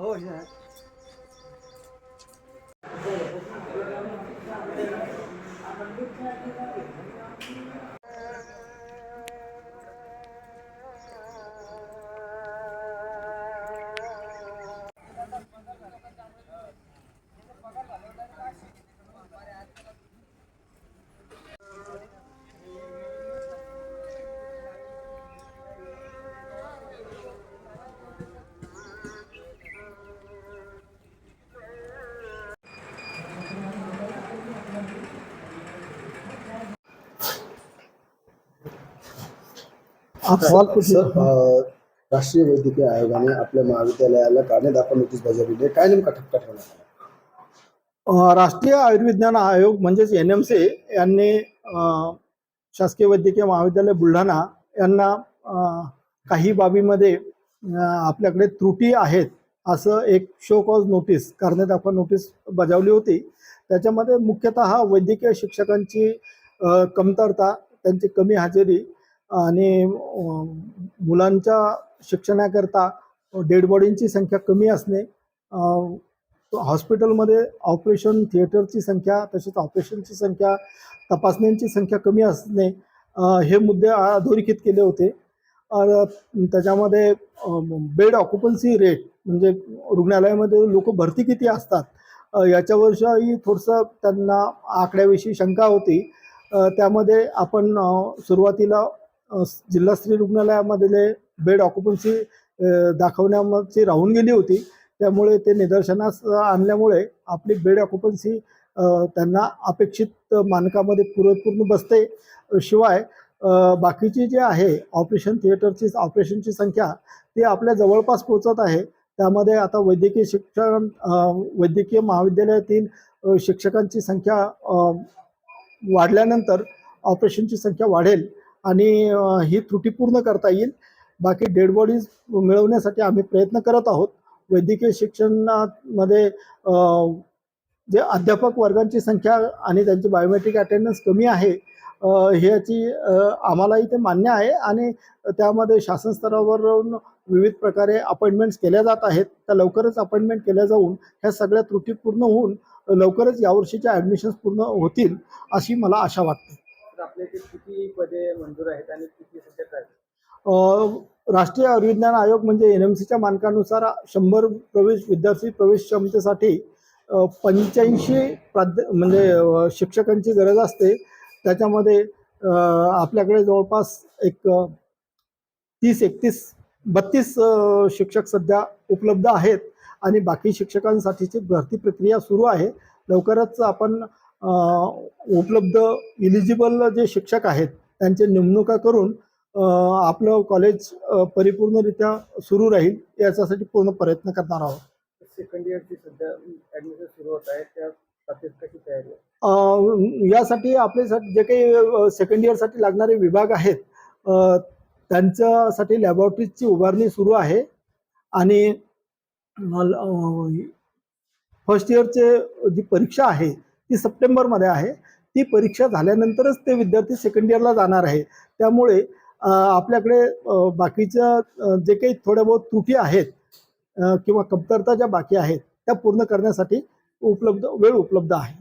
हो हे आप सवाल पूछिए। राष्ट्रीय वैद्यकीय आयोगाने आपल्या महाविद्यालयाला कारणे दाखवा नोटीस बजावली आहे. काय नेमका ठपका ठेवण्यात आला? राष्ट्रीय आयुर्विज्ञान आयोग म्हणजेच NMC यांनी शासकीय वैद्यकीय महाविद्यालय बुलढाणा यांना काही बाबीमध्ये आपल्याकडे त्रुटी आहेत असं एक शो कॉज नोटीस, कारणे दाखवा नोटीस बजावली होती. त्याच्यामध्ये मुख्यतः वैद्यकीय शिक्षकांची कमतरता, त्यांची कमी हजेरी आणि मुलांच्या शिक्षणाकरता डेड बॉडींची संख्या कमी असणे, हॉस्पिटलमध्ये ऑपरेशन थिएटरची संख्या, तसेच ऑपरेशनची संख्या, तपासण्यांची संख्या कमी असणे, हे मुद्दे अधोरेखित केले होते. त्याच्यामध्ये बेड ऑक्युपन्सी रेट म्हणजे रुग्णालयामध्ये लोक भरती किती असतात याच्यावरही थोडंसं त्यांना आकड्याविषयी शंका होती. त्यामध्ये आपण सुरुवातीला जिल्हास्तरीय रुग्णालयामधले बेड ऑक्युपन्सी दाखवण्याची राहून गेली होती. त्यामुळे ते निदर्शनास आणल्यामुळे आपली बेड ऑक्युपन्सी त्यांना अपेक्षित मानकामध्ये पूर्ण बसते. शिवाय बाकीची जे आहे ऑपरेशनची संख्या ती आपल्या जवळपास पोहोचत आहे. त्यामध्ये आता वैद्यकीय महाविद्यालयातील शिक्षकांची संख्या वाढल्यानंतर ऑपरेशनची संख्या वाढेल आणि ही त्रुटी पूर्ण करता येईल. बाकी डेड बॉडीज मिळवण्यासाठी आम्ही प्रयत्न करत आहोत. वैद्यकीय शिक्षणामध्ये जे अध्यापक वर्गांची संख्या आणि त्यांची बायोमेट्रिक अटेंडन्स कमी आहे ह्याची आम्हालाही ते मान्य आहे आणि त्यामध्ये शासन स्तरावरून विविध प्रकारे अपॉइंटमेंट्स केल्या जात आहेत. त्या लवकरच अपॉइंटमेंट केल्या जाऊन ह्या सगळ्या त्रुटी पूर्ण होऊन लवकरच यावर्षीच्या ॲडमिशन्स पूर्ण होतील अशी मला आशा वाटते. आपले किती पदे मंजूर आहेत आणि किती सध्या आहेत? राष्ट्रीय आयुर्विज्ञान आयोग म्हणजे NMCच्या मानकानुसार 100 विद्यार्थी प्रवेश क्षमतेसाठी 85 म्हणजे शिक्षकांची गरज असते. त्याच्यामध्ये आपल्याकडे जवळपास एक 30-32 शिक्षक सध्या उपलब्ध आहेत आणि बाकी शिक्षकांसाठीची भरती प्रक्रिया सुरू आहे. लवकरच आपण उपलब्ध इलिजिबल जे शिक्षक आहेत त्यांची नेमणुका करून आपलं कॉलेज परिपूर्णरित्या सुरू राहील याच्यासाठी पूर्ण प्रयत्न करणार आहोत. सेकंड इयरची सध्या ॲडमिशन सुरू होत आहे, त्या कशी तयारी आहे? यासाठी आपले जे काही सेकंड इयरसाठी लागणारे विभाग आहेत त्यांच्यासाठी लॅबॉरेटरीजची उभारणी सुरू आहे आणि फर्स्ट इयरचे जी परीक्षा आहे ती सप्टेंबरमध्ये आहे. ती परीक्षा झाल्यानंतरच ते विद्यार्थी सेकंड इयरला जाणार आहे. त्यामुळे आपल्याकडे बाकीच्या जे काही थोड्या बहुत त्रुटी आहेत किंवा कमतरता ज्या बाकी आहेत त्या पूर्ण करण्यासाठी वेळ उपलब्ध आहे.